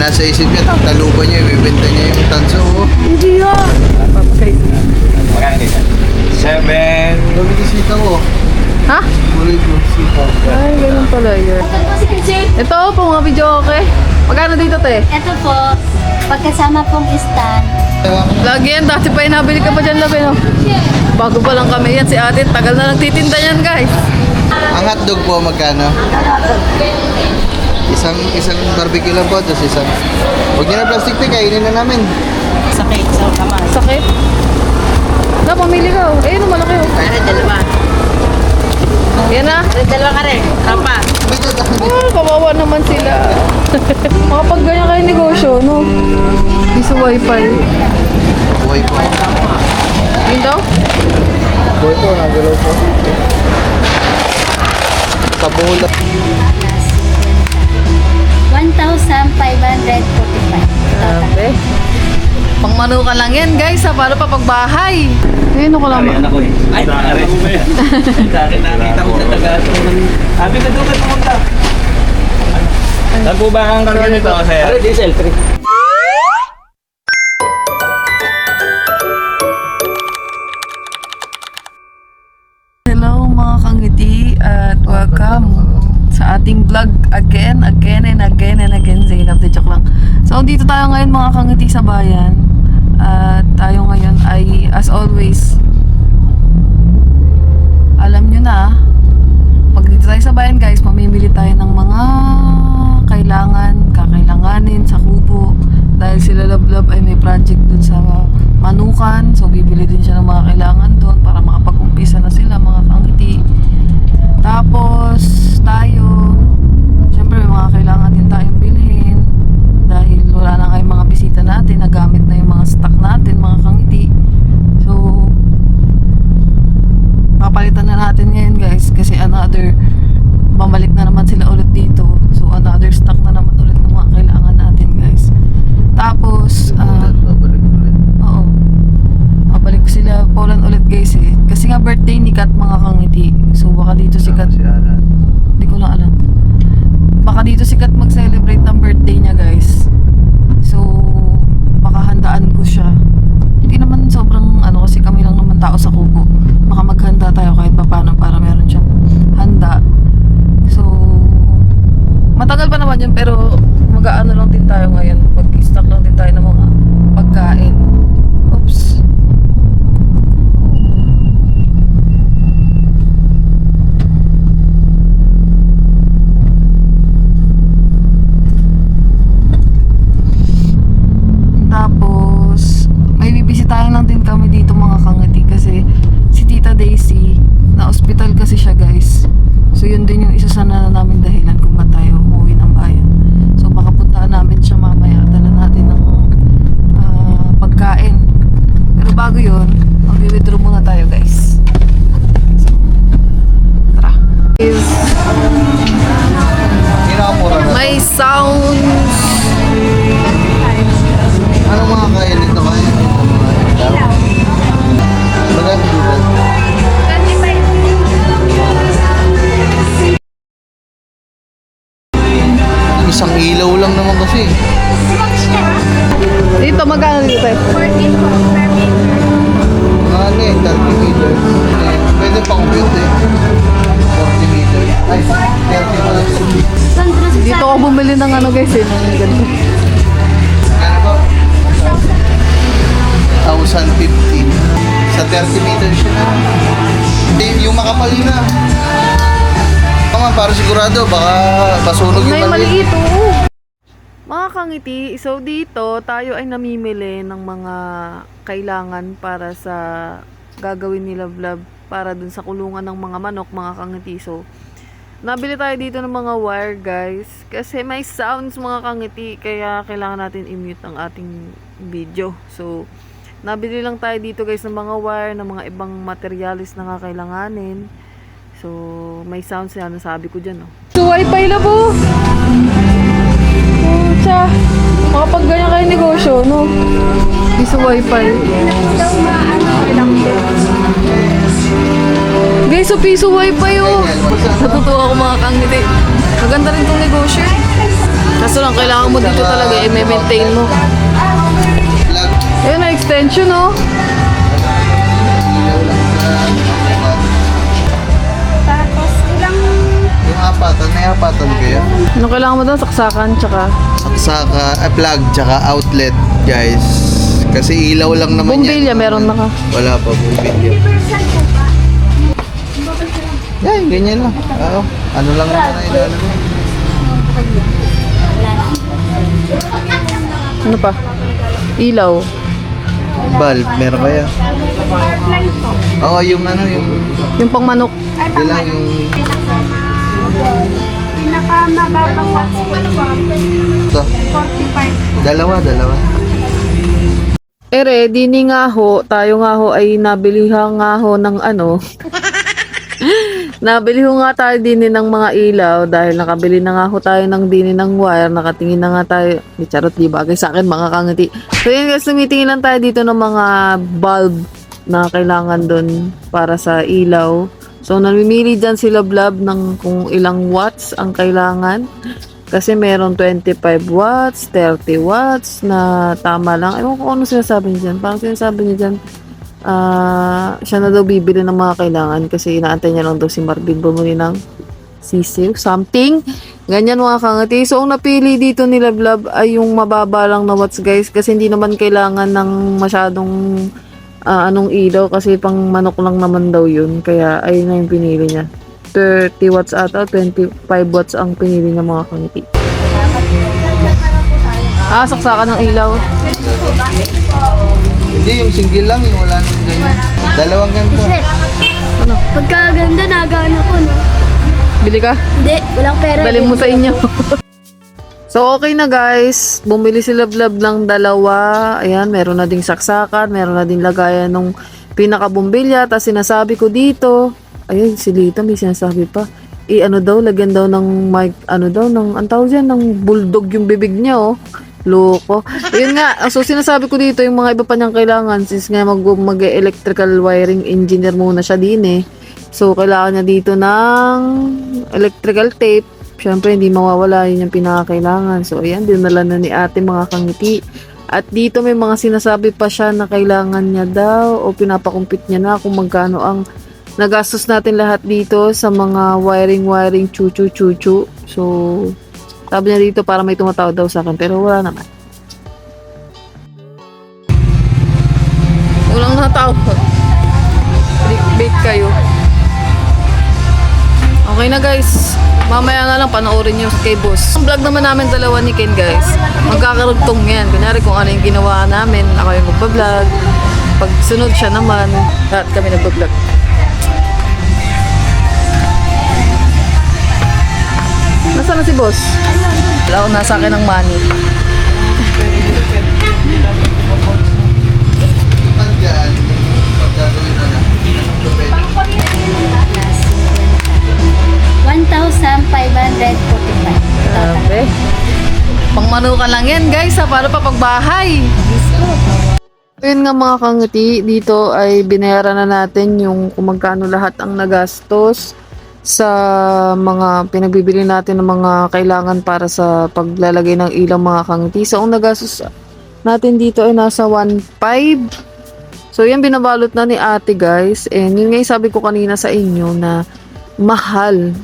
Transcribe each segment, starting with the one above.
Nasa isip niya, taluban niya, ibibenta niya yung tanso. Hindi yan. Magkano dito? 7. Sabi ko sita ko. Ha? Muli ko sita. Ay, ganun pala yun. Ito po mga video okay. Magkano dito te? Ito po, pagkasama pong stand. Lagi yan, dati pa yung nabili ka pa dyan labi no? Bago pa lang kami yan, si ate, tagal na nagtitinda yan guys. Ang hotdog po, magkano? Isang barbecue lang po, tapos isang... Huwag niyo na plastic te, kainin na namin. Sakit sa kamay. Sakit? Na, pamili ka oh. Ayun, malaki oh. Ano, dalawa. Yan na. Dalawa ka rin. Kapa. Ah, kawawa naman sila. Makapag ganyan kayo negosyo, no? Di sa wifi. Buhay po. Yun daw? Buhay po, nagalaw po. Sa bola. 1,545. Grabe. Pangmanukan lang yan guys, ha? Para pa pagbahay. Ayun ko lang. Ako eh. Ay, nakarin mo ba yan? Dati nakita ko sa taga. Sabi ka doon ka pumunta. Saan po ba ang karga nito? Ano, diesel 3. Hello mga kangiti at welcome sa ating vlog again and again Zainab, de joke lang. So dito tayo ngayon mga kangiti sa bayan at tayo ngayon ay as always alam nyo na pag dito tayo sa bayan guys, mamimili tayo ng mga kakailanganin sa kubo dahil sila Love ay may project dun sa Manukan, so bibili din siya ng mga kailangan doon para makapag-umpisa na sila mga kangiti. Tapos tayo syempre may mga kailangan din tayong bilhin dahil wala na kayong mga bisita natin, nagamit na yung mga stock natin mga kangiti. So papalitan na natin ngayon guys kasi bumalik na naman sila ulit dito, so another stock na naman ulit ng mga kailangan natin guys. Tapos oo, mabalik sila Poland ulit guys eh, kasi nga birthday ni Kat mga kangiti, so baka dito si Kat, hindi ko na alam, baka dito si Kat mag-celebrate ng birthday niya guys, so baka handaan ko siya. Hindi naman sobrang kasi kami lang naman tao sa kubo, baka maghanda tayo kahit pa paano para meron siyang handa. So matagal pa naman yun, pero mag-aano lang din tayo ngayon, mag-stock lang din tayo ng mga pagkain. Oops. Tapos may bibisitahin lang din kami dito mga kangiti kasi si Tita Daisy na ospital kasi siya guys. So yun din yung isa sana namin dahilan kung ba't tayo umuwi ng bayan. So baka puntaan namin siya mamaya, dala natin ng pagkain. Pero bago yun, mag-withdraw muna tayo guys. So, tara. May sounds. Anong mga kaya nito kaya? Maganda dito. Isang ilaw lang naman kasi. Dito, magkano dito tayo? 14 po per meter. Ano eh, 30 meter. Pwede pa compute eh. 40 meter. Ay, 30 meter. Dito ako bumili ng guys eh, ng ganito. Ano ba? 1,050. Sa 30 meters siya na. Yung makapal na. Para sigurado, baka masunog yung May maliit mga kangiti. So dito, tayo ay namimili ng mga kailangan para sa gagawin ni Love para dun sa kulungan ng mga manok mga kangiti. So nabili tayo dito ng mga wire guys kasi may sounds mga kangiti, kaya kailangan natin i-mute ang ating video. So nabili lang tayo dito guys ng mga wire, ng mga ibang materialis na kakailanganin. So may sounds na nasabi ko dyan So wifi na po. Pucha, makapag ganyan kayo negosyo no? Di sa wifi. Guys, so piso wifi oh. Natutuwa ako mga kangiti. Maganda rin itong negosyo. Kaso lang, kailangan mo dito talaga i-maintain mo. Ayun na, extension oh. Tapos ilang Yung apatan, may apatan kaya? Ano kailangan mo doon? Saksakan, tsaka Saksaka, plug, tsaka outlet, guys. Kasi ilaw lang naman bumbilya, meron na ka. Wala pa bumbilya. Yan, ganyan lang. Oo. Ano lang naman na ilalim mo. Ano pa? Ilaw. Bulb, meron kaya? Oo, yung ano, yung... Yung pang manok. Hindi lang yung... pinakamababang watts po Ito. 45. Dalawa. Ere, dini nga ho, tayo nga ho ay nabilihan nga ho ng ano. Nabili ho nga tayo dini ng mga ilaw dahil nakabili na nga ho tayo ng dini ng wire, nakatingin na nga tayo. Di charot, di bagay sa akin mga kangiti. So yun guys, tumitingin lang tayo dito ng mga bulb na kailangan doon para sa ilaw. So namimili dyan sila Blab ng kung ilang watts ang kailangan. Kasi meron 25 watts, 30 watts na tama lang. Ewan ko ano sinasabi niya dyan. Parang sinasabi niya dyan, siya na daw bibili ng mga kailangan kasi inaantay niya lang daw si Marvin bumili ng sisiw, something. Ganyan mga kangati. So, ang napili dito nila Blab ay yung mababa lang na watts guys kasi hindi naman kailangan ng masyadong anong ilaw kasi pang manok lang naman daw yun. Kaya ayun na yung pinili niya. 30 watts ata, 25 watts ang pinili niya mga kangiti. Saksakan ng ilaw. Hindi, yung single lang, yung wala nang ganyan. Dalawang ganito. Ano? Pagkaganda nagano ko, no? Bili ka? Hindi, walang pera. Dalhin mo sa inyo. So, okay na guys. Bumili sila Blab ng dalawa. Ayan, meron na ding saksakan. Meron na ding lagayan ng pinakabumbilya. Tapos sinasabi ko dito. Ayun, si Lita may sinasabi pa. Ano daw, lagyan daw ng mic, ano daw, ang tawag dyan, ng bulldog yung bibig niya, oh. Loko. Ayun nga, so sinasabi ko dito, yung mga iba pa niyang kailangan, since nga mag-electrical wiring engineer muna siya din eh. So, kailangan niya dito ng electrical tape. Siyempre, hindi mawawala, yun yung pinakakailangan. So, ayan, dinala na ni ate mga kangiti. At dito may mga sinasabi pa siya na kailangan niya daw o pinapakumpit niya na kung magkano ang nagastos natin lahat dito sa mga wiring, chuchu. So, sabi niya dito para may tumatawad daw sa akin pero wala naman. Walang natawad. Clickbait kayo. Okay na guys. Mamaya na lang panoorin nyo kay boss. Ang vlog naman namin dalawa ni Ken guys. Magkakarugtong yan. Kunyari kung ano yung ginawa namin. Ako yung magbablog. Pag sunod siya naman, lahat kami nagbablog. Nasaan na si boss? Wala akong nasa akin ng money. Pagkaan, pagkagawin na lang. 1,545. Grabe. Pangmanukan lang yan guys ha, para pa pagbahay. Ayun nga mga kangiti, dito ay binayaran na natin yung kung magkano lahat ang nagastos sa mga pinagbibili natin ng mga kailangan para sa paglalagay ng ilaw mga kangiti. So, ang nagastos natin dito ay nasa 1.5. So, yan binabalot na ni ate guys. And yun nga yung sabi ko kanina sa inyo na mahal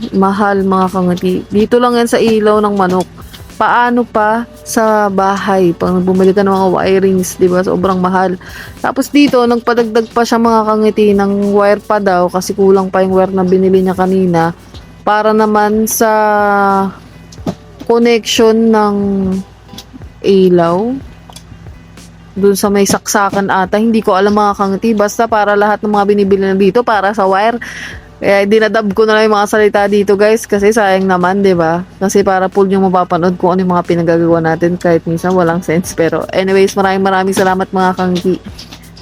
mga kangiti. Dito lang yan sa ilaw ng manok. Paano pa sa bahay pag bumili ka ng mga wirings, di ba? Sobrang mahal. Tapos dito, nagpadagdag pa siya mga kangiti ng wire pa daw kasi kulang pa yung wire na binili niya kanina para naman sa connection ng ilaw dun sa may saksakan ata. Hindi ko alam mga kangiti. Basta para lahat ng mga binibili na dito para sa wire. Kaya dinadab ko na lang yung mga salita dito guys kasi sayang naman, 'di ba? Kasi para full yung mapapanood kung ano yung mga pinagagawa natin kahit minsan walang sense. Pero anyways, maraming salamat mga kangki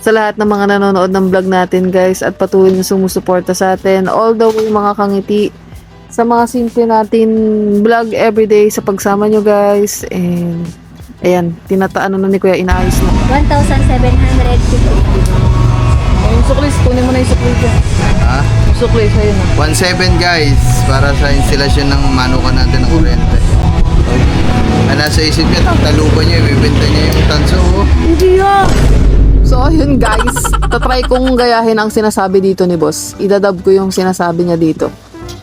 sa lahat ng mga nanonood ng vlog natin guys at patuloy na sumusuporta sa atin. All the way mga kangiti sa mga simple natin vlog everyday sa pagsama nyo guys. And ayan, tinataano na ni Kuya, inaayos na. 1,750. Yung suklis, kunin mo na yung suklis dyan. Ha? Sukli sa'yo na. 1.7 guys, para sa instalasyon ng manukan natin ng kuryente. Nasa isip niya, taluban niya, ibibenta niya yung tanso. Hindi ah. So ayun guys, tatry kong gayahin ang sinasabi dito ni boss. Idadab ko yung sinasabi niya dito.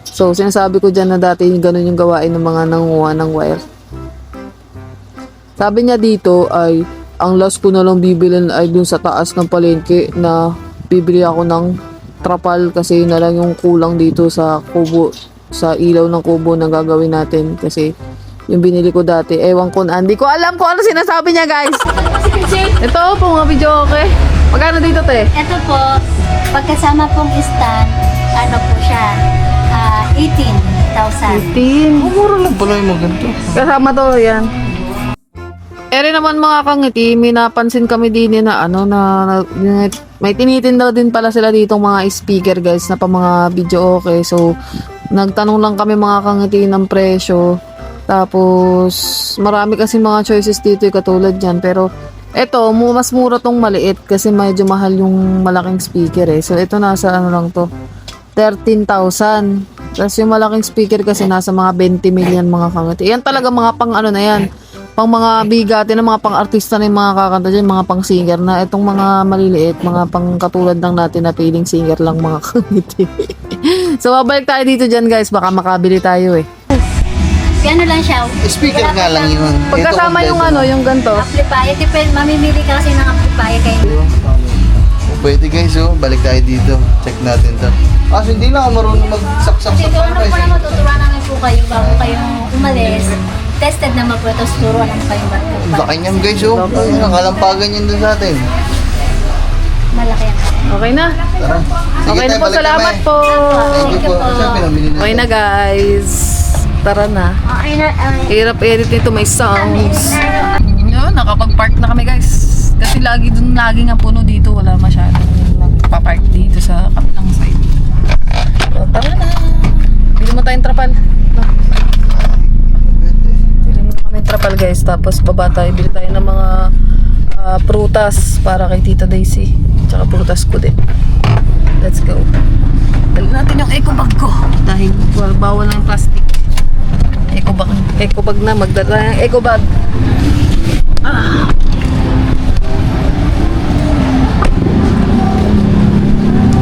So sinasabi ko dyan na dati ganun yung gawain ng mga nanguha ng wire. Sabi niya dito ay ang last ko na lang bibilin ay dun sa taas ng palengke na bibili ako ng trapal kasi yun na lang yung kulang dito sa kubo, sa ilaw ng kubo na gagawin natin kasi yung binili ko dati, ewan ko na, hindi ko alam kung ano sinasabi niya guys. Ito po mga video okay. Magkano dito te? Ito po, pagkasama pong stand, ano po siya, 18,000. 15. Mura lang pala yung maganda. Kasama to yan. Ere naman mga kangiti, may napansin kami din na ano na may tinitinda din pala sila dito mga speaker guys na pa mga video okay. So nagtanong lang kami mga kangiti ng presyo. Tapos marami kasi mga choices dito katulad yan. Pero eto, mas mura tong maliit kasi medyo mahal yung malaking speaker eh. So ito nasa ano lang to, 13,000. Tapos yung malaking speaker kasi nasa mga 20 million mga kangiti. Yan talaga mga pang ano na yan. Pang mga bigati na mga pang artista na yung mga kakanta dyan, mga pang singer na. Itong mga maliliit, mga pang katulad lang natin na feeling singer lang mga kangiti. So babalik tayo dito dyan guys, baka makabili tayo eh. Ano lang siya. Speaker wala nga pa lang siyang yun. Pagkasama Ito, yung kompleto ano, na. yung ganto. Amplifier. Depende, mamimili ka kasi ng amplifier kayo. Pwede guys, oh. Balik tayo dito. Check natin to. Kasi hindi lang ako marunong magsaksak Kasi sa kung ano guys. po na matuturuan namin po kayo bago kayo umalis. Tested naman po ito, turuan naman kayong bago. Laki niyan guys, oh. Ayun, nakalampagan yun doon sa atin. Malaki yan. Okay na. Tara. Sige, Okay na tayo, po, balik salamat kami. po. Thank you po. Saan pinamili natin? Okay na guys. Tara na. Okay na, Hirap edit nito, may sounds. Yun, nakapag-park na kami guys. Kasi lagi nga puno dito, wala masyadong nagpa-park dito sa kapilang side. So, tara na. Bili mo tayong trapal. No? Bili mo kami trapal guys. Tapos baba tayo, bili tayo ng mga prutas para kay Tita Daisy. Tsaka prutas ko din. Let's go. Dali natin yung eco bag ko. Dahil bawal ng plastic. Eco bag na, magdala ng eco bag.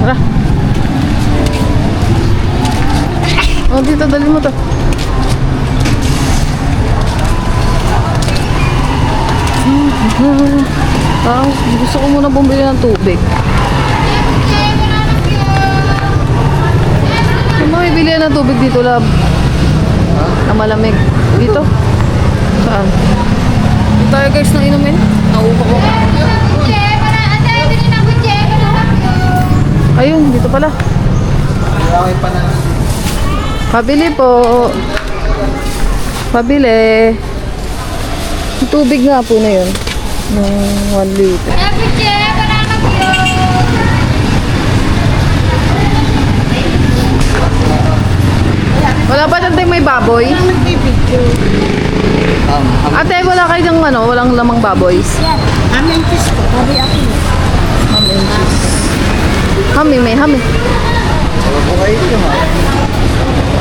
Tara. Oh, dito, dali mo to. Gusto ko muna bumili ng tubig. Saan mo bibili ng tubig dito, love? Na malamig. Dito? Saan? Dito tayo guys ng inumin. Nauupa ko. Ayun, dito pala. Okay pa na. Pabili po. Pabili. Yung tubig nga po na yun. Ng 1 liter. Wala ba dyan may baboy? Ate, wala kayo dyang ano, walang lamang baboy? Amin kiss ko. Sabi ako. Hami, may hami. Wala po kayo dito, ha?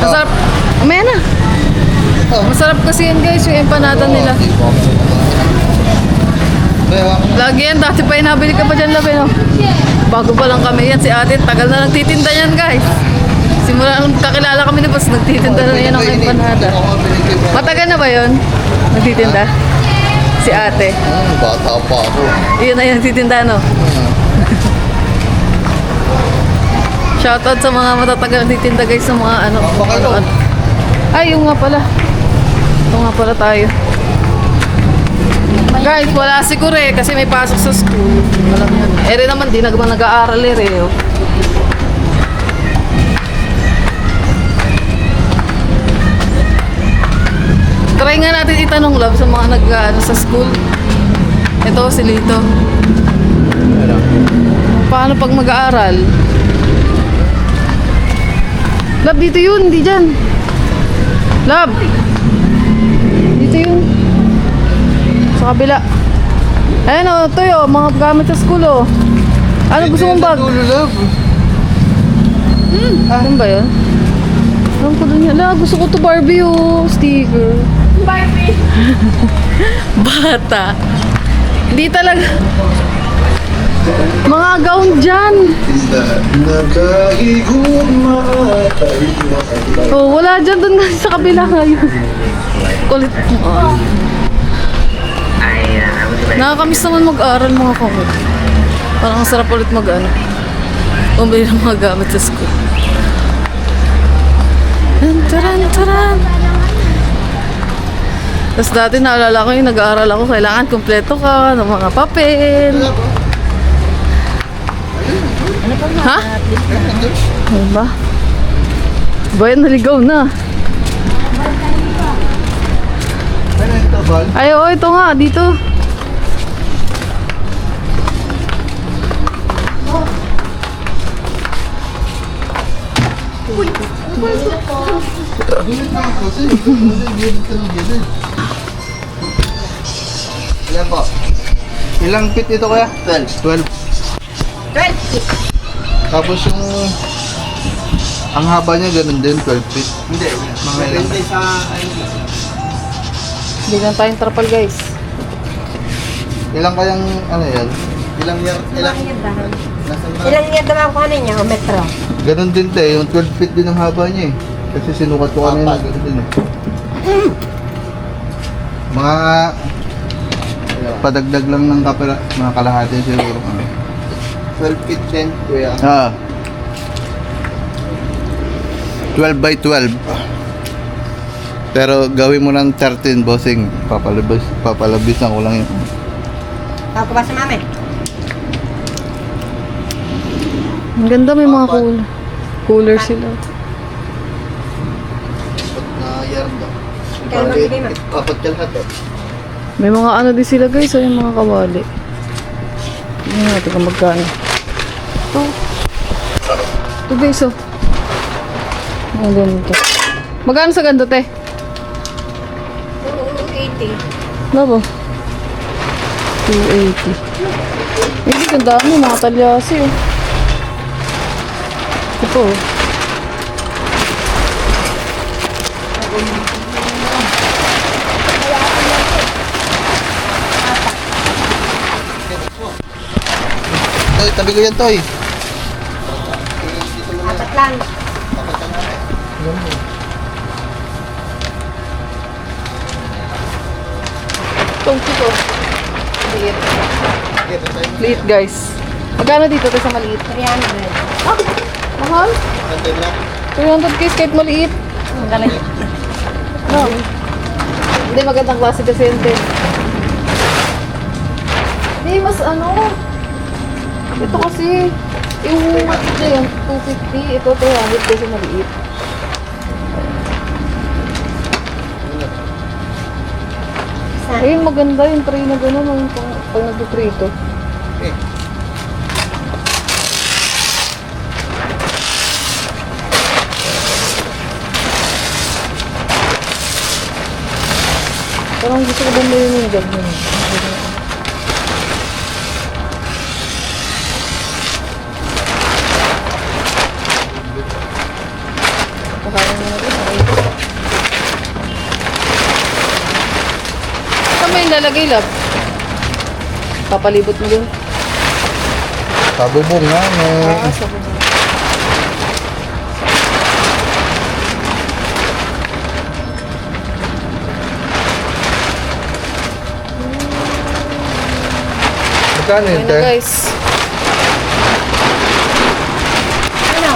Masarap. Umaya na. Oh. Masarap kasi yan guys, yung empanada nila. Lagi yan, dati pa inabili ka pa dyan, labi, no? Bago pa lang kami yan, si ate, tagal na nagtitinda yan guys. Simula nung kakilala kami ni boss, nagtitinda na yan ng empanada. Matagal na ba yun? Nagtitinda? Si ate. Bata pa ako. Yun na yung nagtitinda, no? Shoutout sa mga matatagal nagtitinda guys sa mga ano. Ay, yung nga pala. Ito nga pala tayo. Guys, wala siguro eh kasi may pasok sa school. Walang yun. Ere naman, di naman nag-aaral eh. Oh. Try nga natin itanong love sa mga nag-ano sa school. Ito si Lito. Paano pag mag-aaral? Love, dito yun, hindi dyan. Love! Dito yun. Sa kabila. Ayan o, ito yun, mga gamit sa school o. Ano gusto mong bag? Ano ba yun? Alam ko dun yan. Gusto ko to Barbie oh. Sticker. Barbie! Bata. Hindi talaga. Mga gown dyan. Oh, wala dyan dun sa kabila ngayon. Kulit mo. Nakakamiss naman mag-aral mga kamot. Parang ang sarap ulit mag-ano. Bumili ng mga gamit sa school. Taran. Tapos dati naalala ko yung nag-aaral ako, kailangan kumpleto ka ng mga papel. Ha? Ano ba? Bayan naligaw na. Ano yung tabal? Ay, oo, ito nga, dito. Gilid na ako kasi. Gilid ka ng gilid. Ilan po? Ilang feet ito kaya? 12. 12. Tapos yung ang haba niya ganun din, 12 feet. Hindi. Mga ilang. Hindi lang tayong trapal, guys. Ilang kayang ano yan? Ilang Ilang year naman ko ano niya, o metro. ganun din te, yung 12 feet din ang haba niya eh. Kasi sinukat ko kanina, ganun din eh. Mga padagdag lang ng kapila, mga kalahati siguro. 12 feet din, kuya. 12 by 12. Pero gawin mo ng 13, bossing. Papalabisan ko lang yun. Tawag ko ba sa mami? Ang ganda, may mga cooler sila. Na yarda. Kaya magbigay mo. Apat ka lahat eh. May mga ano din sila, guys, yung mga kawali. Hindi natin kung magkano. Ito guys, oh. Ang ganito. Magkano sa ganito, te? 280. Labo. 280. Hindi, ang dami, mga talyasi, oh. Ito, oh. Toy, tabi ko yan, Toy. Apat lang. Itong ito. Liit. Liit, guys. Magkano dito tayo sa maliit? 300. Ah, mahal? 300 guys, kahit maliit. Ang galing. No. Hindi, magandang klase kasi yun din. Hindi, mas ano. Ito kasi, yung ito yan, 250. Ito, 300 kasi maliit. Ayun, maganda yung tray na gano'n. Pag nagpiprito. Eh. Parang gusto ko bumili yung ganyan. Pakain mo na rin. Saan mo yung lalagay, love? Papalibot mo dun. Sabubong nga. Sa bubong. Magkano yun, Ayun te? na, guys. Ano?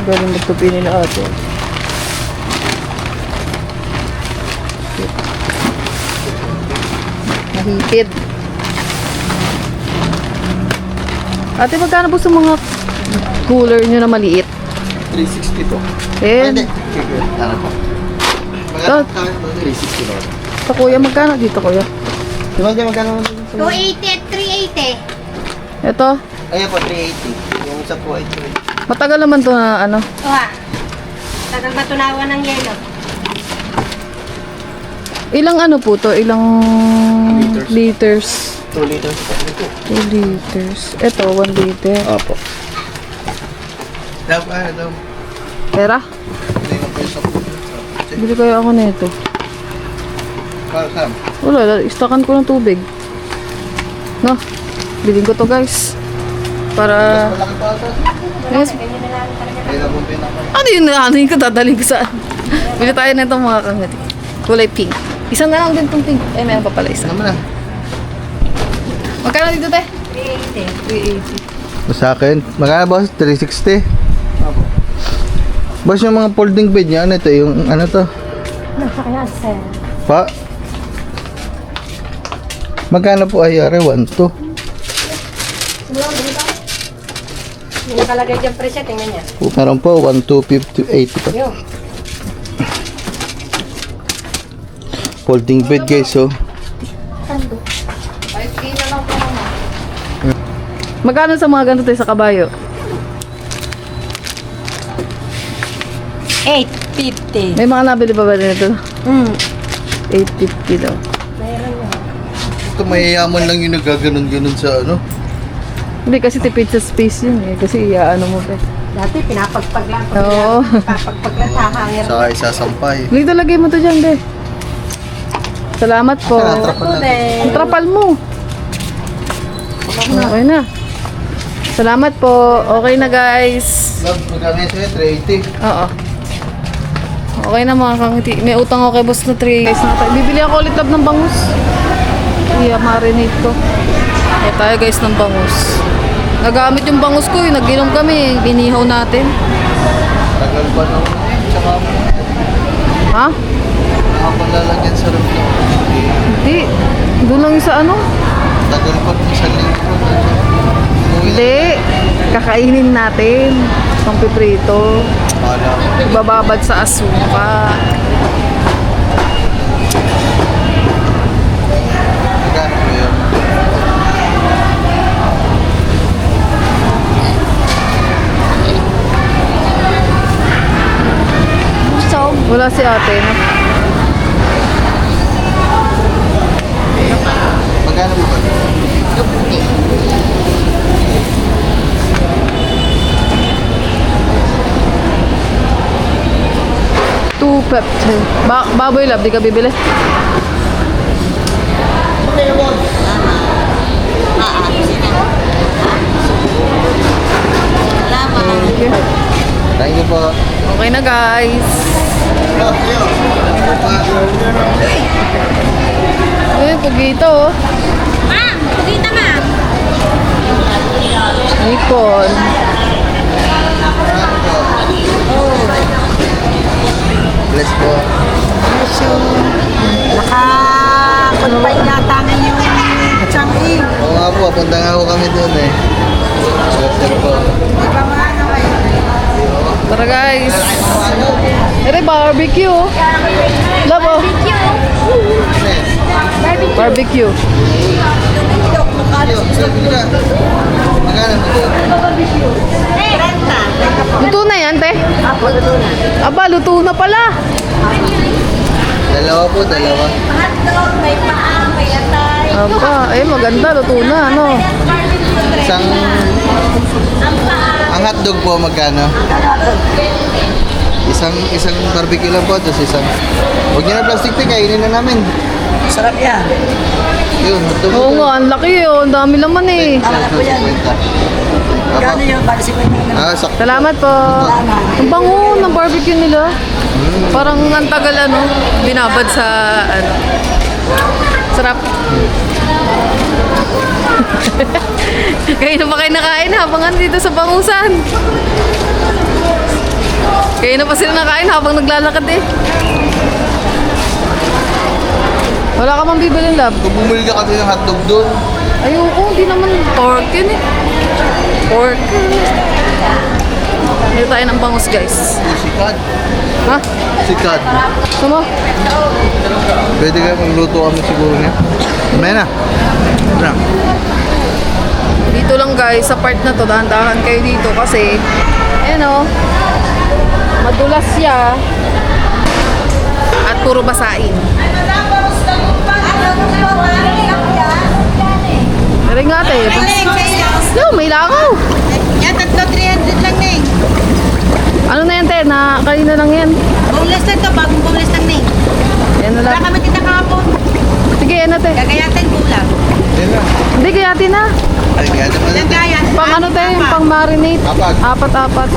Galing magtupi nila ate. Nahipid. Ate, magkano po sa mga cooler nyo na maliit? 360 to. Eh, Ano po? Oh. 360 to. sa kuya, magkano dito kuya? Diba, magkano? 280 at 380. 380. Ito, Ayan po, 380. Yung isa po ay 380. matagal naman to na ano. O ha. Tagal ba tunawan ng yelo? Ilang ano po to? Ilang liters? 2 liters po. 2 liters. Ito, 1 liter. Opo. Daw. Pera? Hindi na po yung sa Bili kayo ako nito. Para saan? Wala, istakan ko ng tubig. No, bilhin ko to guys. Para... Malaki pa ata. Yes. Ganyan na lang talaga. Kaya na pong pinaka. Ano yun ko dadaling ko saan? Bili tayo nito mga kangati. Kulay pink. Isa na lang din tong pink. Ay, meron pa pala isa. Ano na? Magkano dito, te? 380. 380. Sa akin, magkano boss? 360? Opo. Boss, yung mga folding bed niya, ano ito? Yung ano to? Nasa kaya, sir. Pa? Magkano po ay are? 1, 2? Siguro, dito. Yung nakalagay dyan presyo, tingnan niya. Meron po, 1, 2, 50, 80 pa. Yun. Folding bed guys, oh. Magkano sa mga ganito tayo sa kabayo? 850. May mga nabili pa ba nito? Hmm. 850 daw. Mayroon yun. Ito mayayaman lang yung nagaganon-ganon sa ano. Hindi kasi tipid sa space yun eh. Kasi ano mo pa. Dati pinapagpag lang. Oo. Pinapagpag lang, hahangir. Saka isasampay. Dito lagay mo to dyan, be. Salamat po. Trapal natin. Ang trapal mo. Okay na. Salamat po. Okay na guys. Love, magkano yun sa'yo? 380. Oo. Okay na mga kangiti. May utang ako kay boss na 3 guys na tayo. Bibili ako ulit lab ng bangus. Iya, marinate ko. Kaya tayo guys ng bangus. Nagamit yung bangus ko. Nag-inom kami. Inihaw natin. Tagal pa na tsaka Ha? nakapalalagyan sa ref na. Hindi. Doon lang yung sa ano? Tagal pa ng isang linggo. Hindi. Kakainin natin. Pang piprito. Kala ko. Bababad sa asuka. Magkano po yun? Wala si ate na. Magkano po ba? Two pepsi. Baboy lab, di ka bibili? Thank you. Thank you po. Okay na guys. Ayun, pugito oh. Ma'am, pagkita ma'am. Hipon. Bless po. Nakapunpay yata ngayon yung Chang'ing. Oo nga po, punta nga po kami doon eh. Sir po. Di ba mga ano kayo? Tara guys. Ere, barbecue. Love oh. Barbecue. Magkano po doon? Luto na yan, te? Aba, luto na pala. Dalawa po, dalawa. Hotdog, may paa, may atay. Aba, eh maganda, luto na, ano? Isang... Ang hotdog po, magkano? Isang barbecue lang po, tapos isang... Huwag niyo na plastic te, kainin na namin. Sarap yan. Yun, hotdog. Oo nga, ang laki oh, ang dami laman eh. Gano'n yung bali si Sakto. Salamat po. Ang bango ng barbecue nila. Parang ang tagal ano, binabad sa ano. Sarap. Kayo na ba kayo nakain habang dito sa bangusan? Kayo na pa sila nakain habang naglalakad eh. Wala ka mang bibilin lab? Kung bumili ka kasi ng hotdog doon, Ayoko, hindi naman pork yun eh. Pork. Dito tayo ng bangus guys. sikad. Ha? Sikad. Gusto mo? Pwede kayo magluto kami siguro niya. Mamaya na. Tara. Dito lang guys, sa part na to, dahan-dahan kayo dito kasi, ayan o, madulas siya. At puro basain. Pero nga ate, no, may langaw. Yan, tatlo 300 lang, Neng. Ano na yan te, na kanina lang yan. Boneless lang to, bagong boneless lang, Neng. Yan na lang. Wala kami tinda kahapon. Sige, yan na te. Gagayatin kulang. Yan lang. Hindi, gayatin na. Ay, kaya naman Ilang natin. gaya? Pang ano te, pang marinate. Apat. Apat.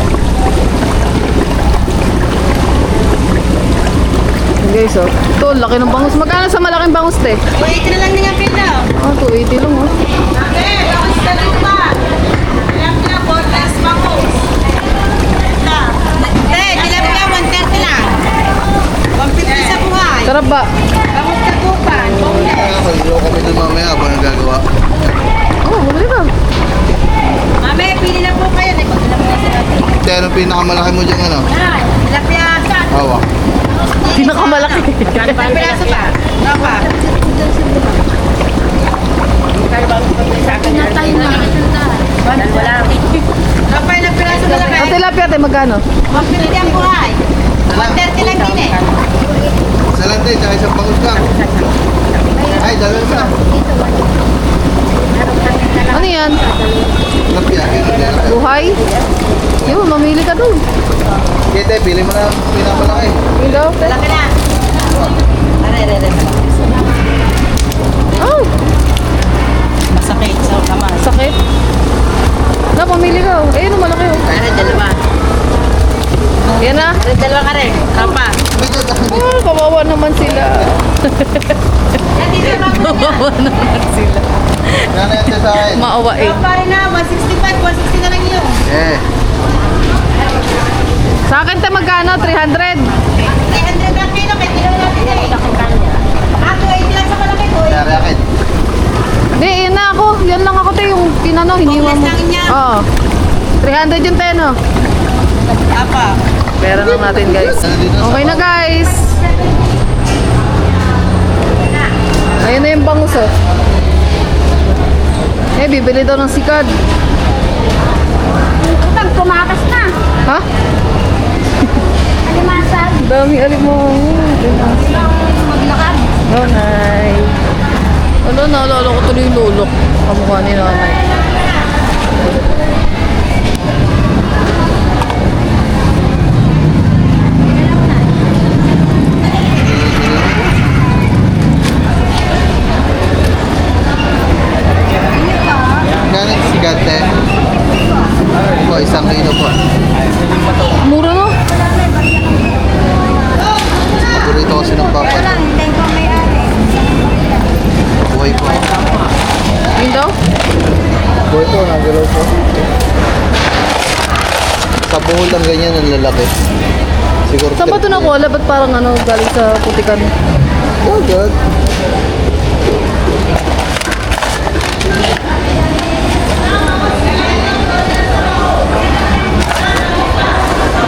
Guys, oh. Ito, laki ng bangus. Magkano sa malaking bangus te? 280 na lang Neng ang pila. Ah, 280 lang oh. Bakit ka lang ba? Ilang pila, boneless, bangus. Tilapia, 130 lang. 150 sa buhay. Sarap ba? Bangus katupan. Mag-draw kami dun mamaya habang nagagawa. Oh, bumili ka. Mami, pili na po kayo. Nagpagdala mo na sa atin. Ate, anong pinakamalaki mo dyan ano? Tilapia, Hawak. Pinakamalaki. Ilang piraso pa? Papa. Pinatay na. Wala. Papa, ilang piraso na lang Ang tilapia te, magkano? 150 ang buhay. 130 lang din eh. Isa lang din, tsaka isang bangus lang. Ay, dalawa na. Ano yan? Lapya, kaya Buhay? Yun, mamili ka dun. Kete, pili mo na ang pinakamalaki. Hello? Malaki na. Are. Oh, Masakit sa kamay. sakit. Na, pamili ka. Oh. Ayun, malaki oh. Are, dalawa. Yan na. Are, dalawa ka rin. Papa. Oh, kawawa naman sila. Yan, dito Kawawa naman sila. Nanay ate sa akin. Maawain. Papa rin na, 165, 160 na lang yun. Eh, Sa akin te, magkano? 300. 300 ang kilo, may kilo natin eh. Ah, 280 lang sa malaki ko. kaya akin. Hindi, yan na ako. Yan lang ako te, yung pinano, hiniwa mo. Boneless lang niya. Oo. 300 yung te, no? Papa. Pera lang natin guys. Okay na guys. Ayun na yung bangus oh. Eh, bibili daw ng sikad. Utang, kumakas na. Ha? Alimasag. Dami alimango. Maglakad. Nanay. Ano, naalala ko tuloy yung lulok. Kamukha ni nanay. Ganit si Gate. Po, isang kilo po. Mura no? Paborito kasi ng papa. Hintay ko may ari. Buhay po. Yun daw? Buhay po, nagalaw po. Sa buhol lang ganyan ang lalaki. Siguro Saan ba ito nakuha? Ba't parang ano, galing sa putikan? Oh, God.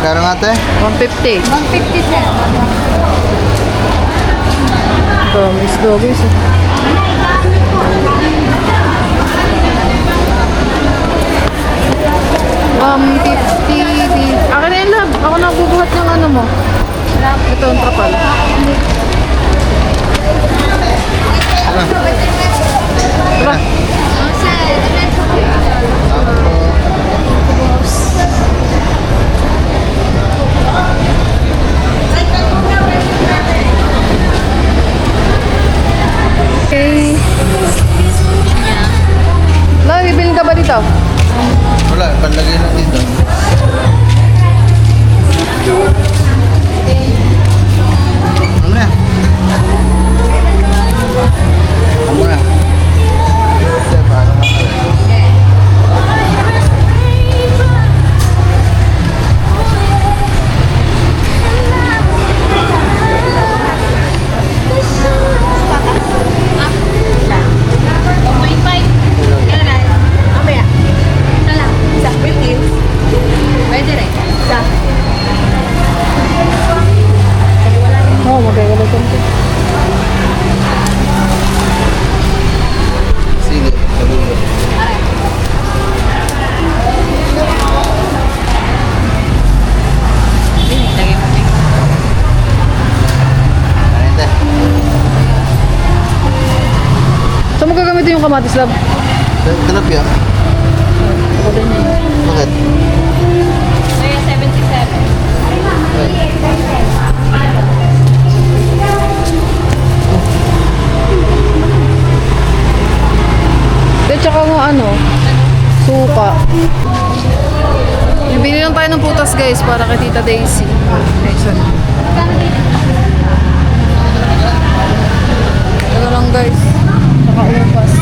Kaya nga ate? 150. 150 sir. Promise doggies. 150. Akin na yun lahat. Ako na bubuhat ng ano mo. Ito ang trapal. Tara. Okay. Lo, bibili ka ba dito? Wala, panlagay lang dito. Ano na? Ano na? Ito, paano na? Mamaya. Isa lang. Sa Philippines. Pwede rin. Sa kamatis lab? Tilapia. Bakit? Kaya 77. At saka nga ano, suka. Bili lang tayo ng putas guys para kay Tita Daisy. Ayan. Ito lang guys. Saka upas.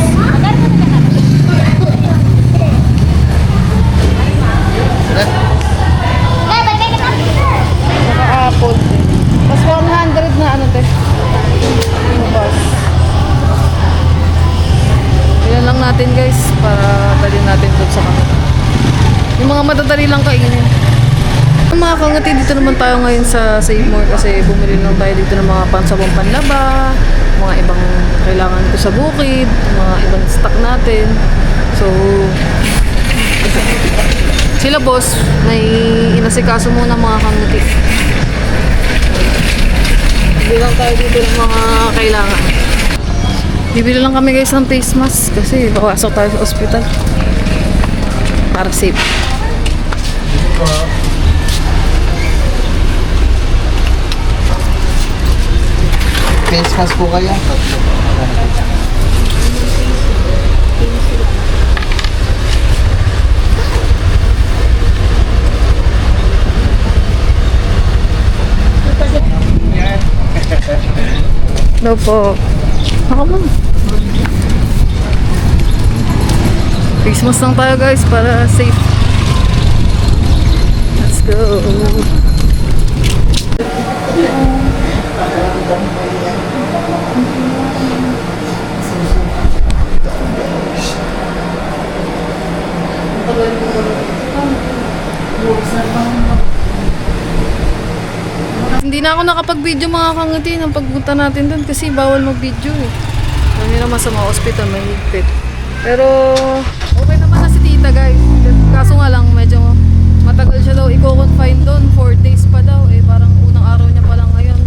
Saka apple. Tapos 100 na ano te. Upas. Yan lang natin guys para dalhin natin doon sa kanila. Yung mga madadali lang kainin. Mga kangati, dito naman tayo ngayon sa Save More kasi bumili lang tayo dito ng mga pansabong panlaba, mga ibang kailangan ko sa bukid, mga ibang stock natin. So, sila boss, may inasikaso muna mga kangati. Bili lang tayo dito ng mga kailangan. Bibili lang kami guys ng face mask kasi papasok tayo sa ospital. Para safe. Face mask po kaya? No po. Ako man. Face mask lang tayo guys para safe. Let's go. Hindi na ako nakapag-video mga kangiti ng pagpunta natin doon kasi bawal mag-video eh. Hindi naman sa mga hospital may higpit. Pero okay naman na si tita guys. Kaso nga lang medyo matagal siya daw i-confine doon. 4 days pa daw eh. Parang unang araw niya pa lang ngayon.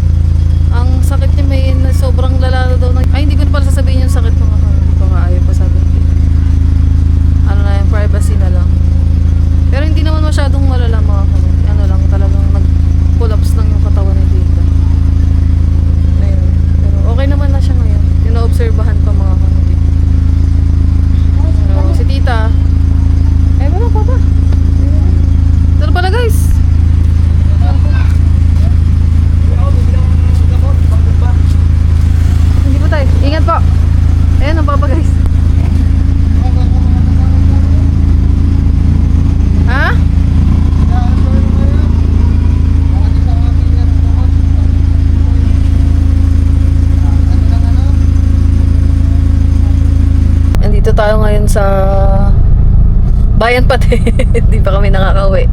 Ang sakit niya may sobrang lala daw. Ay hindi ko na pala sasabihin yung sakit mga kangiti. Baka ayaw pa sabi ng tita. Ano na yung privacy na lang. Pero hindi naman masyadong malala mga kangiti. Ano lang talagang nag-collapse lang yung katawan ni tita. Ayun. Pero okay naman na siya ngayon. Ino-obserbahan pa mga kangiti. Pero si tita, ay wala pa ba? Ito pala guys. Hindi po tayo. Ingat po. Ayan, ang papa guys. Ha? Andito tayo ngayon sa bayan pati. Hindi pa kami nakakauwi.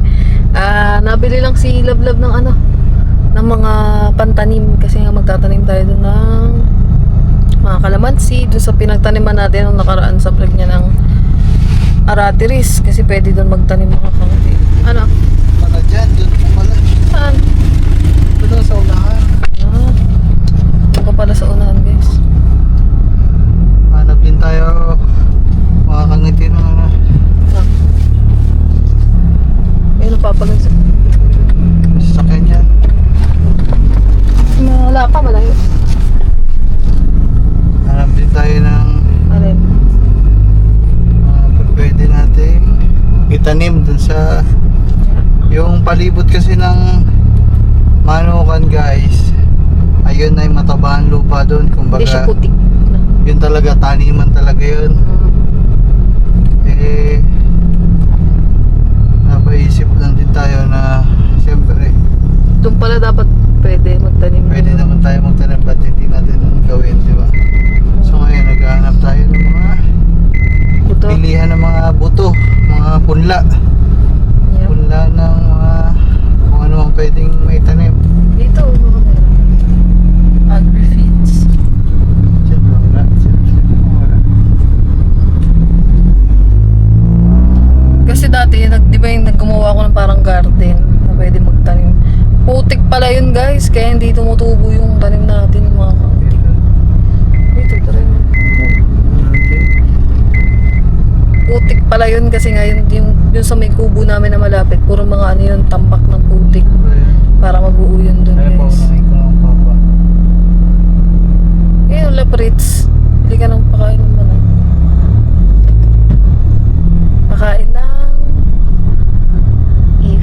Nabili lang si Lablab ng ano, ng mga pantanim kasi nga magtatanim tayo doon ng mga kalamansi doon sa pinagtaniman natin nung nakaraan sa vlog niya ng aratiris kasi pwede doon magtanim mga kangiti. Ano? Pala dyan, dun po pala. Saan? Dun sa unahan. Doon ka pala sa unahan guys. Hanap din tayo mga kangiti ng ano. Ayun, napapagay sa... Sasakyan yan. Wala pa, malayo. Hanap din tayo ng Alin? pwede nating itanim dun sa yung palibot kasi ng Manukan guys. Ayun ay matabahan lupa dun. Hindi siya Kumbaga, putik. yun talaga, taniman talaga yun. Eh, napaisip lang din tayo na siyempre, Doon pala dapat pwede magtanim. pwede naman tayo magtanim ba't hindi natin gawin, di ba? So ngayon, naghahanap tayo ng mga Buto. pilihan ng mga buto, mga punla. Yep. Punla ng mga kung ano ang pwedeng may tanim. Dito, agri-feeds. Siyempre, wala. Wala. Kasi dati, di ba yung gumawa ako ng parang garden na pwede magtanim. Putik pala yun guys, kaya hindi tumutubo yung tanim natin mga kangiti. Dito, tara. Okay. putik pala yun kasi ngayon yung sa may kubo namin na malapit, puro mga ano yun, tambak ng putik. Para mabuo yun dun, Kaya po, guys. nakay ko ng papa. Ngayon, Lapritz. Hindi ka nang pakain naman ah. Pakain lang.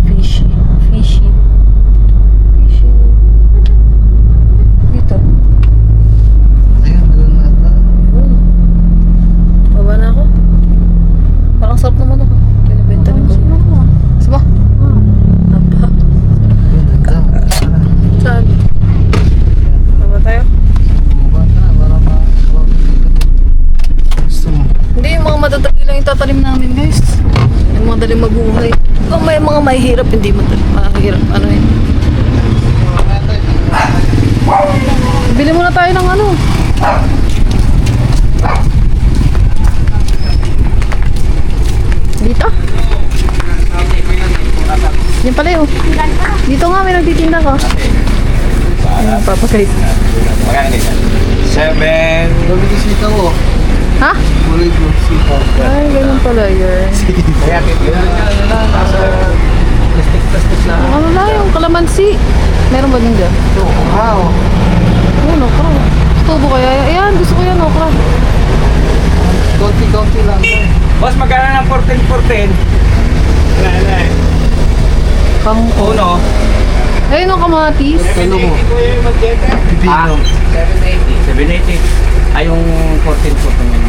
Fishy. Fishy. Fishy. Dito. Ayun, doon na ata. Baba na ako. Parang sarap naman ako. Binibenta ni ko. Saba? Aba. Ayun, ganda. Saan? Baba tayo? Bumaba ka na, para gusto mo. Hindi, yung mga madadali lang yung tatanim namin, guys. Yung mga dali mabuhay. Kung may mga mahihirap, hindi madali. Mahirap, ano yun. Bili muna tayo ng ano. Dito? Yan pala yun. Dito nga, may nagtitinda ko. Ayun, Papa guys. Magkano ganyan? 7. Sabi ko sitaw ko. Ha? Kulay ko, sitaw. Ay, ganun pala yun. Kaya titilan na nasa plastic na. Ano lang yung kalamansi? Meron ba din dyan? Wow. Ano, okra. Tubo kaya? Ayan, gusto ko yan, okra. Konti-konti lang. Boss, magkano ng 14-14? Wala na eh. Kangko. Uno. Ayun ang kamatis. Kalo mo. Pipino. 780. Ay, yung 14-14 yun.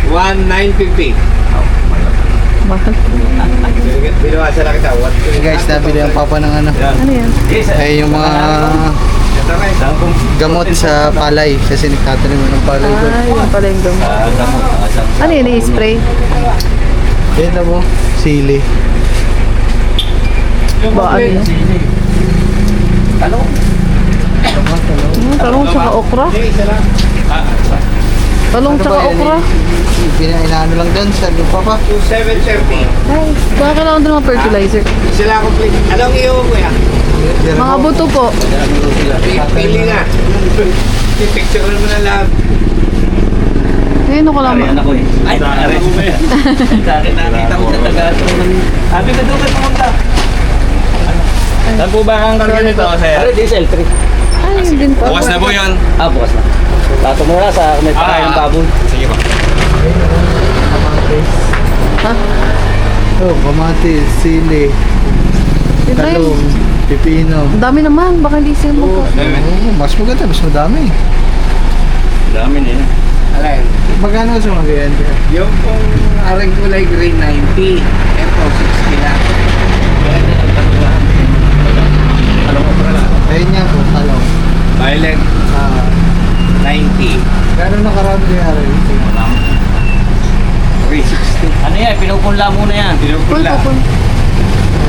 1950. Mahal. Binawasan na kita. Hey guys, nabili ang papa ng ano. Ano yan? Ay, yung mga gamot sa palay. Kasi nagtatanim mo ng palay doon. Ay, yung pala yung gamot. Ano yun, i-spray? Yan na mo. Sili. Ba, ano yun? Ano? Talong tsaka okra. Talong Ano tsaka ba yan okra. Inaano lang doon sa lupa pa. 2730. Ay, baka kailangan din mga fertilizer. Sila complete. Anong iyo mo yan? Mga buto po. Pili nga. Picture mo na lang. Ayun ako lang. Ariyan ako eh. Ay, ariyan mo ba yan? Sa akin nakita ko sa taga. Sabi ko doon pumunta. Saan po ba ang karga nito, sir? Ano, diesel 3. Ay, yun din pa. Bukas na po yun. Ah, bukas na. Tato mo na sa may pakain ng baboy. Sige pa. Ha? Oh, kamatis, sili, Yun na yun. talong, pipino. Ang dami naman. Baka hindi siya magka... Oh, mas maganda, mas madami. Dami nila. Alay. Magkano sa mga ganyan? Yung pong aring kulay green 90. Ito 60 lang. Alam mo pala. Ayun nga po, talong. Violet 90. Gano'n nakarami kaya rin? 360. Ano yan? Pinupunla muna yan. Pinupula.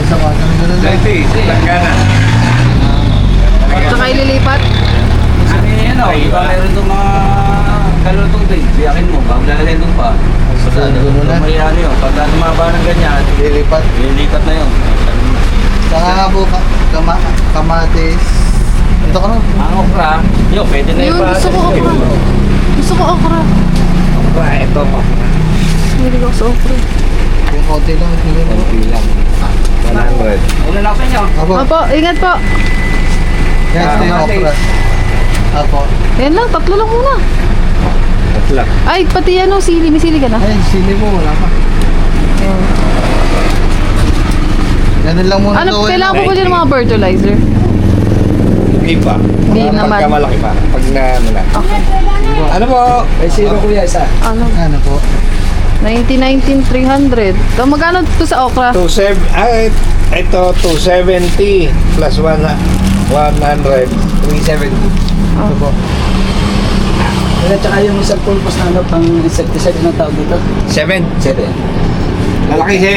Sa mga gano'n lang. 30. Langganan. Tsaka ililipat. Ano yan o? Iba meron itong mga kalutong din. Biyakin mo. Bago lalagay doon pa. Saan ko muna? May ano yun. Pagka lumaba ng ganyan, Lilipat. lilipat na yun. Saka nga po, kamatis. Ito ka na. Ang okra, yun, pwede na Yun, gusto ko okra. Gusto ko okra. Ito pa. Hindi ko sa okra. Yung konti lang. Hindi mo. Bilang. 100. Una na ako sa inyo. Apo. Opo, ingat po. Yan, ito yung okra. Apo. Yan lang, tatlo lang muna. Tatla. Ay, pati ano, sili. May sili ka na? Ay, sili mo, wala pa. Ganun lang muna. Ano, to, kailangan ko ba dyan ng mga fertilizer? Hindi pa. Hindi Mga naman. Pagkamalaki pa. Pag na ano na. Okay. Ano po? May zero kuya isa. Ano? Ano po? 19, 300. So, magkano to sa okra? 27. Ito 270 plus 100. 370. Ito po. At saka yung isang pulpos na ano, pang insecticide ng tawag dito. 7. 7. Malaki si...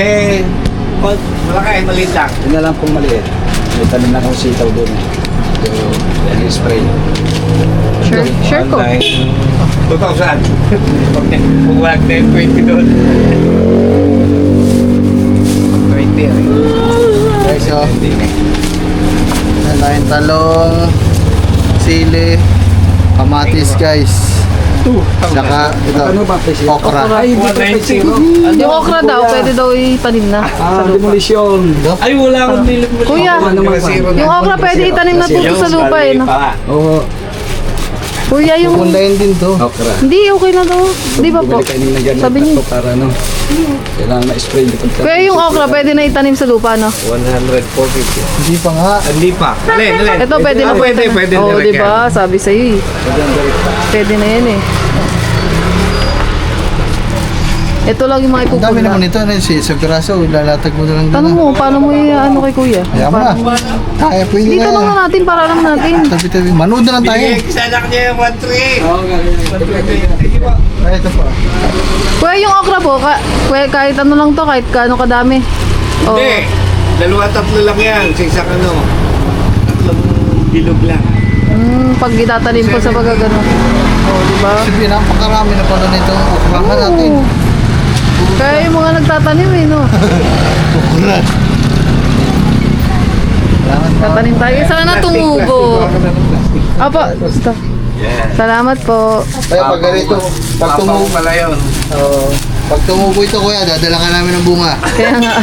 Malaki, maliit lang. Yun na lang kung maliit. May tanim na akong sitaw doon. So, yan yung spray. Sure ko. 2,000. Kung wala na yung 20 doon. 20 rin. Guys, oh. Yan tayong talong, sili, kamatis guys. Saka ito, Ano ba presyo? okra. Ay, hindi pa presyo. Yung okra daw, pwede daw itanim na. Demolition. Ay, wala akong nilipot. Kuya, Ano naman ba? yung okra pwede itanim na dito sa lupa eh. No? Oo. Kuya, yung... Punlayin din to. Okra. Hindi, okay na daw. Di ba po? Bumili kayo ng ganyan. Sabi niya. Para ano. Kailangan na-spray dito. Kuya, yung okra pwede na itanim sa lupa, no? 140. Hindi pa nga. Hindi pa. Alin. Ito pwede na Pwede Oo, direct di ba? Sabi sa'yo eh. Pwede na yan eh. Ito lang yung mga Ang dami ipupuna. naman ito. Ano, sa piraso, lalatag mo na lang doon. Tanong mo, paano mo ano kay kuya? Kaya mo na. Kaya, pwede Hindi, na tanong yan. na natin para alam natin. Tabi-tabi. Manood na lang tayo. Sanak niya yung 1-3. Oo, Ay, ito pa. Kuya, yung okra po, kuya, kahit ano lang to, kahit kaano kadami. Oh. Hindi. 2-3 lang yan. Sa isang ano. 3 bilog lang. Pag itatanim po sa pagagano. Oh, di ba? Sabi, napakarami na pala nitong okrahan natin. Kaya yung mga nagtatanim eh, no? Okra. Tatanim tayo. Sana tumubo. Apo, basta. Salamat po. Kaya pag ganito, pag tumubo, pala yun. pag tumubo ito kuya, dadala ka namin ng bunga. Kaya nga.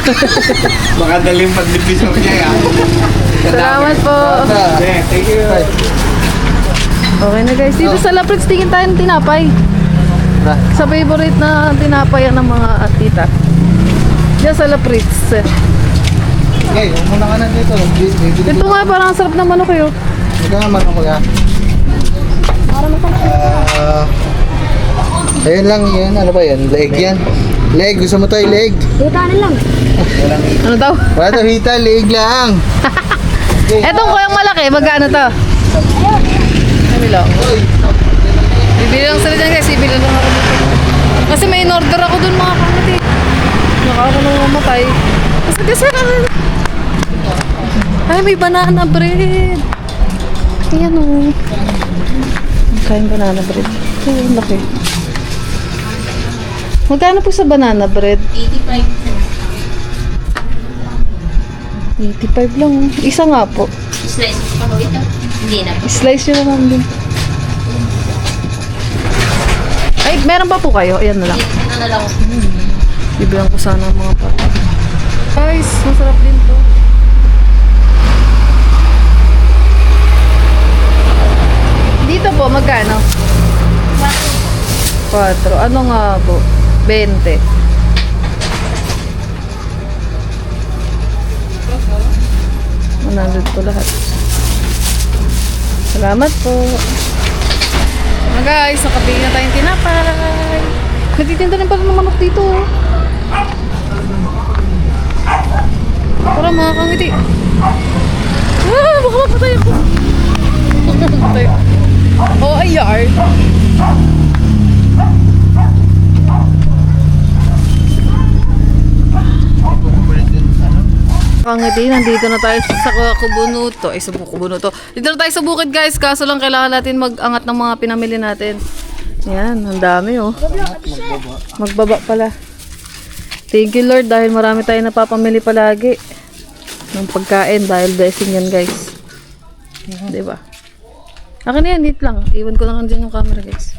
Baka daling pag-division niya yan. Salamat po. Thank you. Okay na guys. Dito sa Laprits, tingin tayo ng tinapay. Sa favorite na tinapay ng mga tita. Diyan sa Laprits. Okay, huwag muna ka na dito. Bibili Ito nga, parang ang sarap ng manok yun. Ito naman ako kuya. Ayun lang yan. Ano ba yan? Leg yan. Leg. Gusto mo tayo leg? Ano daw? Wala daw hita. Leg lang. Etong kuyang malaki, magkano to? Ano lang? Bibili lang sila dyan guys, bibili lang ako dito. Kasi may in-order ako dun mga kamati. Naka ako nang mamatay. Kasi ay, may banana bread. Ayan o. Kain banana bread. Ay, ang laki. Magkano po sa banana bread? 85 lang. Isa nga po. Slice pa ko ito. Hindi na po. Slice yun naman din. Ay, meron pa po kayo? Ayan na lang. Ito na lang. Bibigyan ko sana ang mga pata. Guys, masarap din to. Dito po, magkano? 4. Ano nga po? 20. Nandun po lahat. Salamat po. Mga guys, nakabili na tayong tinapay. Nagtitinda rin pala ng manok dito. Oh. Para mga kangiti. Ah, baka mapatay ako. Patay. Oh, ay yard. Kangiti, nandito na tayo sa Kubunuto. Ay, sa Kubunuto. Dito na tayo sa bukid guys. Kaso lang kailangan natin mag-angat ng mga pinamili natin. Yan, ang dami oh. Magbaba pala. Thank you Lord dahil marami tayong napapamili palagi ng pagkain dahil blessing yan guys. Diba? Akin na yan, dito lang. Iwan ko lang dyan yung camera guys.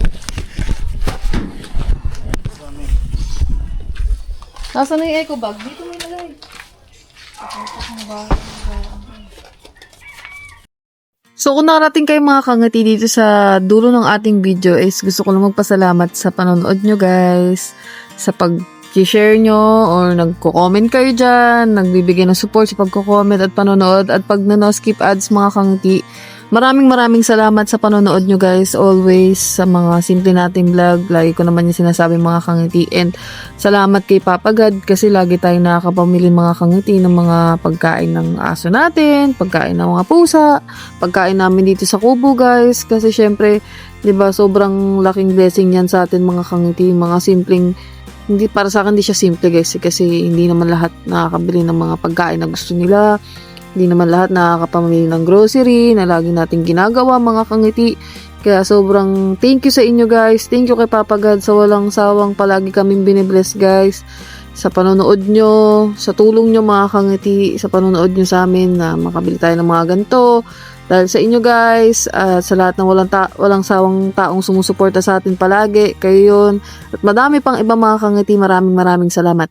Nasaan na yung eco bag? Dito mo ilagay. So kung nakarating kayo mga kangati dito sa dulo ng ating video is gusto ko lang magpasalamat sa panonood nyo guys. Sa pag-share nyo or nagko-comment kayo dyan, nagbibigay ng support sa pagko-comment at panonood at pag no-skip ads mga kangati. Maraming salamat sa panonood nyo guys always sa mga simple nating vlog. Lagi ko naman yung sinasabi mga kangiti. And salamat kay Papa God kasi lagi tayong nakakapamili mga kangiti ng mga pagkain ng aso natin, pagkain ng mga pusa, pagkain namin dito sa kubo guys. Kasi syempre, di ba sobrang laking blessing yan sa atin mga kangiti. Mga simpleng, hindi para sa akin hindi siya simple guys kasi hindi naman lahat nakakabili ng mga pagkain na gusto nila. Hindi naman lahat nakakapamili ng grocery na lagi nating ginagawa mga kangiti. Kaya sobrang thank you sa inyo guys. Thank you kay Papa God sa walang sawang palagi kaming binibless guys. Sa panonood nyo, sa tulong nyo mga kangiti, sa panonood nyo sa amin na makabili tayo ng mga ganito. Dahil sa inyo guys, sa lahat ng walang sawang taong sumusuporta sa atin palagi, kayo yun. At madami pang iba mga kangiti, maraming salamat.